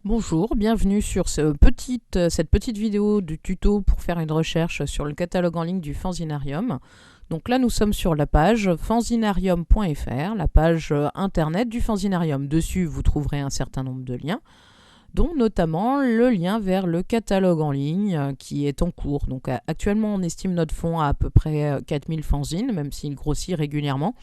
Bonjour, bienvenue sur cette petite vidéo du tuto pour faire une recherche sur le catalogue en ligne du Fanzinarium. Donc là, nous sommes sur la page fanzinarium.fr, la page internet du Fanzinarium. Dessus, vous trouverez un certain nombre de liens, dont notamment le lien vers le catalogue en ligne qui est en cours. Donc actuellement, on estime notre fonds à peu près 4000 fanzines, même s'il grossit régulièrement.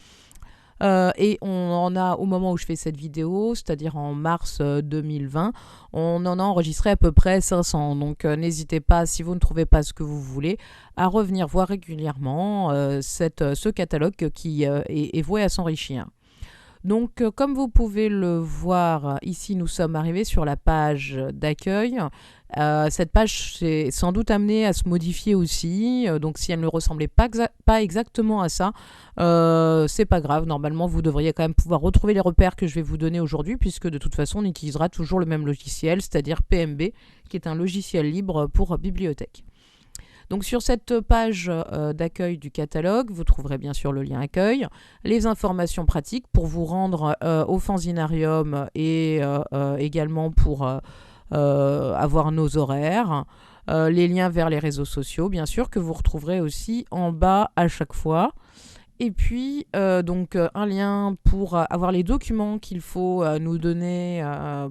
Et on en a, au moment où je fais cette vidéo, c'est-à-dire en mars 2020, on en a enregistré à peu près 500. Donc n'hésitez pas, si vous ne trouvez pas ce que vous voulez, à revenir voir régulièrement ce catalogue qui est voué à s'enrichir. Donc, comme vous pouvez le voir, ici, nous sommes arrivés sur la page d'accueil. Cette page s'est sans doute amenée à se modifier aussi. Donc, si elle ne ressemblait pas exactement à ça, c'est pas grave. Normalement, vous devriez quand même pouvoir retrouver les repères que je vais vous donner aujourd'hui, puisque de toute façon, on utilisera toujours le même logiciel, c'est-à-dire PMB, qui est un logiciel libre pour bibliothèque. Donc sur cette page d'accueil du catalogue, vous trouverez bien sûr le lien accueil, les informations pratiques pour vous rendre au Fanzinarium et également pour avoir nos horaires, les liens vers les réseaux sociaux bien sûr que vous retrouverez aussi en bas à chaque fois. Et puis donc un lien pour avoir les documents qu'il faut nous donner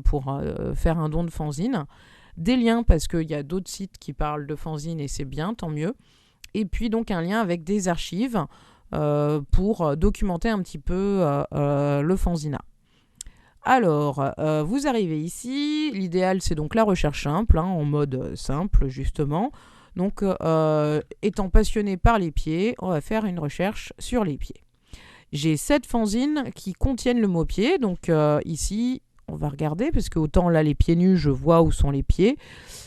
pour faire un don de fanzine. Des liens parce qu'il y a d'autres sites qui parlent de fanzine et c'est bien, tant mieux. Et puis donc un lien avec des archives pour documenter un petit peu le fanzina. Alors, vous arrivez ici, l'idéal c'est donc la recherche simple, en mode simple justement. Donc, étant passionné par les pieds, on va faire une recherche sur les pieds. J'ai 7 fanzines qui contiennent le mot pied, donc ici, on va regarder, parce que autant là, les pieds nus, je vois où sont les pieds.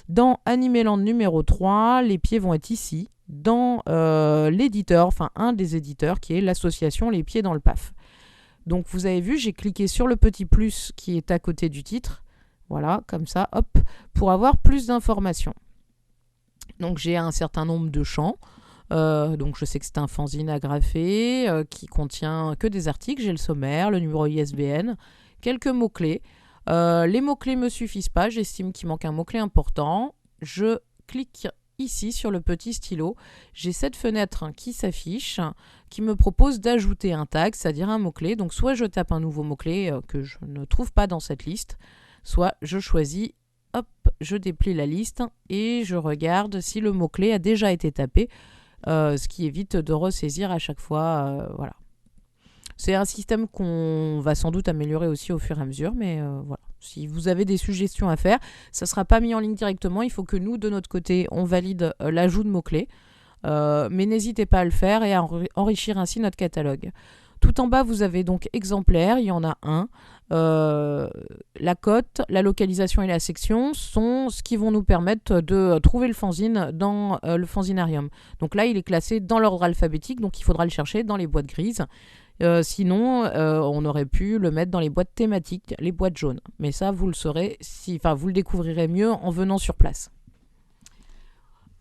Dans Animeland numéro 3, les pieds vont être ici, dans l'éditeur, enfin un des éditeurs, qui est l'association Les Pieds dans le PAF. Donc vous avez vu, j'ai cliqué sur le petit plus qui est à côté du titre. Voilà, comme ça, hop, pour avoir plus d'informations. Donc j'ai un certain nombre de champs. Donc je sais que c'est un fanzine agrafé qui contient que des articles. J'ai le sommaire, le numéro ISBN, quelques mots-clés. Les mots-clés ne me suffisent pas, j'estime qu'il manque un mot-clé important. Je clique ici sur le petit stylo. J'ai cette fenêtre qui s'affiche, qui me propose d'ajouter un tag, c'est-à-dire un mot-clé. Donc soit je tape un nouveau mot-clé que je ne trouve pas dans cette liste, soit je choisis, hop, je déplie la liste et je regarde si le mot-clé a déjà été tapé, ce qui évite de ressaisir à chaque fois. Voilà. C'est un système qu'on va sans doute améliorer aussi au fur et à mesure, mais voilà. Si vous avez des suggestions à faire, ça ne sera pas mis en ligne directement. Il faut que nous, de notre côté, on valide l'ajout de mots-clés. Mais n'hésitez pas à le faire et à enrichir ainsi notre catalogue. Tout en bas, vous avez donc exemplaires, il y en a un. La cote, la localisation et la section sont ce qui vont nous permettre de trouver le fanzine dans le fanzinarium. Donc là, il est classé dans l'ordre alphabétique, donc il faudra le chercher dans les boîtes grises. Sinon, on aurait pu le mettre dans les boîtes thématiques, les boîtes jaunes. Mais ça, vous le saurez, vous le découvrirez mieux en venant sur place.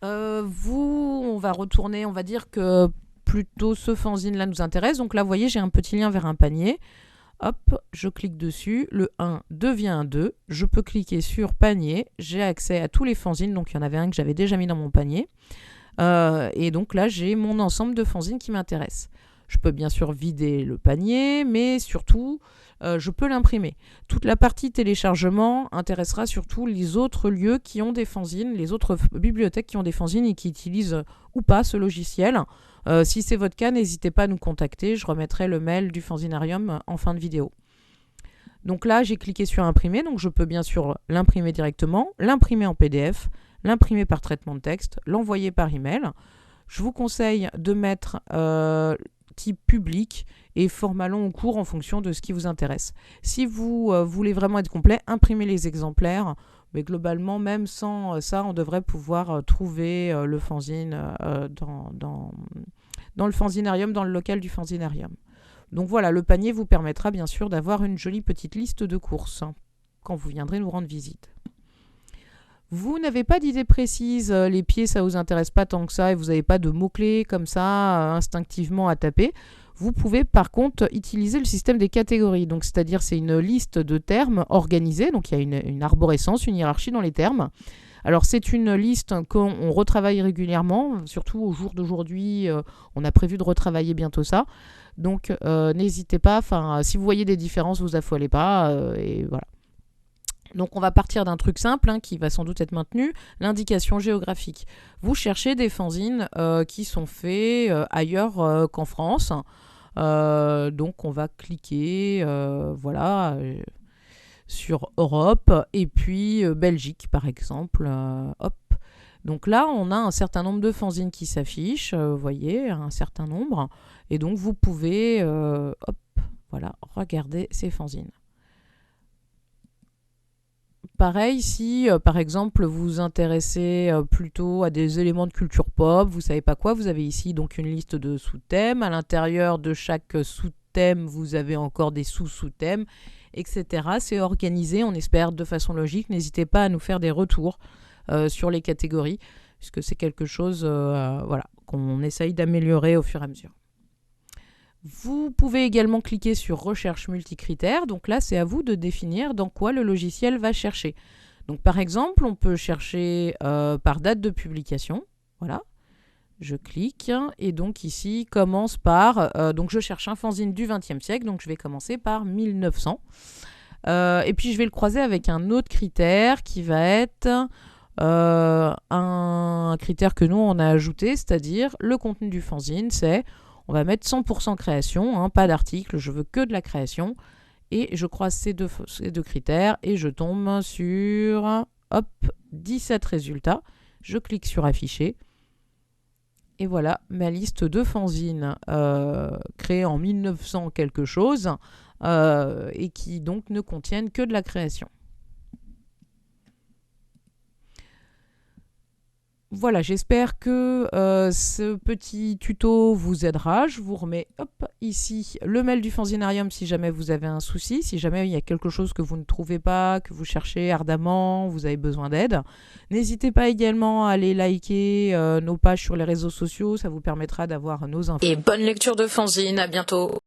On va retourner, on va dire que plutôt ce fanzine-là nous intéresse. Donc là, vous voyez, j'ai un petit lien vers un panier. Hop, je clique dessus. Le 1 devient un 2. Je peux cliquer sur panier. J'ai accès à tous les fanzines. Donc il y en avait un que j'avais déjà mis dans mon panier. Et donc là, j'ai mon ensemble de fanzines qui m'intéressent. Je peux bien sûr vider le panier, mais surtout, je peux l'imprimer. Toute la partie téléchargement intéressera surtout les autres lieux qui ont des fanzines, les autres bibliothèques qui ont des fanzines et qui utilisent ou pas ce logiciel. Si c'est votre cas, n'hésitez pas à nous contacter. Je remettrai le mail du Fanzinarium en fin de vidéo. Donc là, j'ai cliqué sur imprimer, donc je peux bien sûr l'imprimer directement, l'imprimer en PDF, l'imprimer par traitement de texte, l'envoyer par email. Je vous conseille de mettre type public et format long ou court en fonction de ce qui vous intéresse. Si vous voulez vraiment être complet, imprimez les exemplaires, mais globalement, même sans ça, on devrait pouvoir trouver le fanzine dans le fanzinarium, dans le local du fanzinarium. Donc voilà, le panier vous permettra bien sûr d'avoir une jolie petite liste de courses quand vous viendrez nous rendre visite. Vous n'avez pas d'idée précise, les pieds ça vous intéresse pas tant que ça et vous n'avez pas de mots-clés comme ça instinctivement à taper. Vous pouvez par contre utiliser le système des catégories. Donc, c'est-à-dire c'est une liste de termes organisée. Donc, il y a une arborescence, une hiérarchie dans les termes. Alors, c'est une liste qu'on retravaille régulièrement, surtout au jour d'aujourd'hui. On a prévu de retravailler bientôt ça. Donc, n'hésitez pas. Si vous voyez des différences, vous affolez pas. Et voilà. Donc, on va partir d'un truc simple qui va sans doute être maintenu, l'indication géographique. Vous cherchez des fanzines qui sont faits ailleurs qu'en France. Donc, on va cliquer, sur Europe et puis Belgique, par exemple. Hop. Donc là, on a un certain nombre de fanzines qui s'affichent, vous voyez, un certain nombre. Et donc, vous pouvez regarder ces fanzines. Pareil, si par exemple vous vous intéressez plutôt à des éléments de culture pop, vous savez pas quoi, vous avez ici donc une liste de sous-thèmes. À l'intérieur de chaque sous-thème, vous avez encore des sous-sous-thèmes, etc. C'est organisé, on espère, de façon logique. N'hésitez pas à nous faire des retours sur les catégories, puisque c'est quelque chose qu'on essaye d'améliorer au fur et à mesure. Vous pouvez également cliquer sur recherche multicritères. Donc là, c'est à vous de définir dans quoi le logiciel va chercher. Donc par exemple, on peut chercher par date de publication. Voilà. Je clique et donc ici, commence par... donc je cherche un fanzine du XXe siècle. Donc je vais commencer par 1900. Et puis je vais le croiser avec un autre critère qui va être un critère que nous, on a ajouté, c'est-à-dire le contenu du fanzine, c'est... On va mettre 100% création, pas d'article, je veux que de la création. Et je croise ces deux critères et je tombe sur 17 résultats. Je clique sur afficher. Et voilà ma liste de fanzines créées en 1900 quelque chose et qui donc ne contiennent que de la création. Voilà, j'espère que ce petit tuto vous aidera. Je vous remets ici le mail du Fanzinarium si jamais vous avez un souci, si jamais il y a quelque chose que vous ne trouvez pas, que vous cherchez ardemment, vous avez besoin d'aide. N'hésitez pas également à aller liker nos pages sur les réseaux sociaux, ça vous permettra d'avoir nos infos. Et bonne lecture de fanzine, à bientôt.